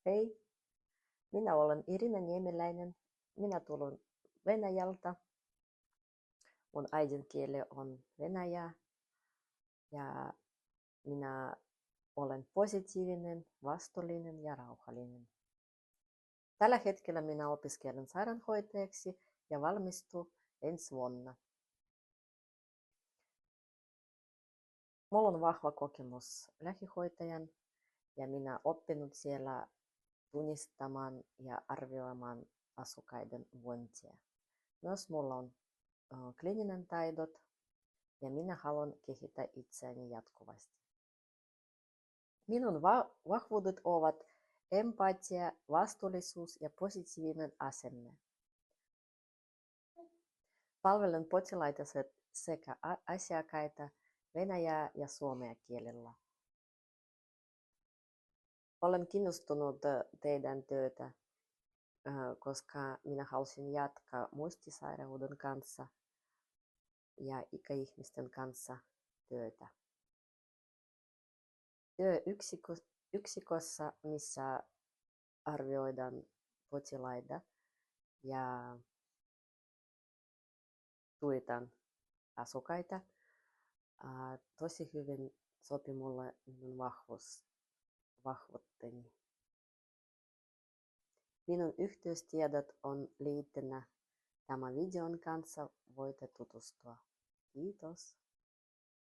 Hei, minä olen Irina Niemeläinen. Minä tulen Venäjältä. Mun äidinkieli on venäjä ja minä olen positiivinen, vastuullinen ja rauhallinen. Tällä hetkellä minä opiskelen sairaanhoitajaksi ja valmistun ensi vuonna. Mulla on vahva kokemus lähihoitajan ja minä oppinut siellä tunnistamaan ja arvioimaan asukkaiden vointia. Myös mulla on kliininen taidot ja minä haluan kehittää itseäni jatkuvasti. Minun vahvuudet ovat empatia, vastuullisuus ja positiivinen asenne. Palvelen potilaita sekä asiakkaita venäjää ja suomea kielellä. Olen kiinnostunut teidän työtä, koska minä halusin jatkaa muistisairauden kanssa ja ikäihmisten kanssa työtä. Työyksikössä, missä arvioidaan potilaita ja tuetaan asukkaita, tosi hyvin sopi mulle minun vahvuuteni. Minun yhteystiedot on liitteenä tämän videon kanssa, voitte tutustua. Kiitos.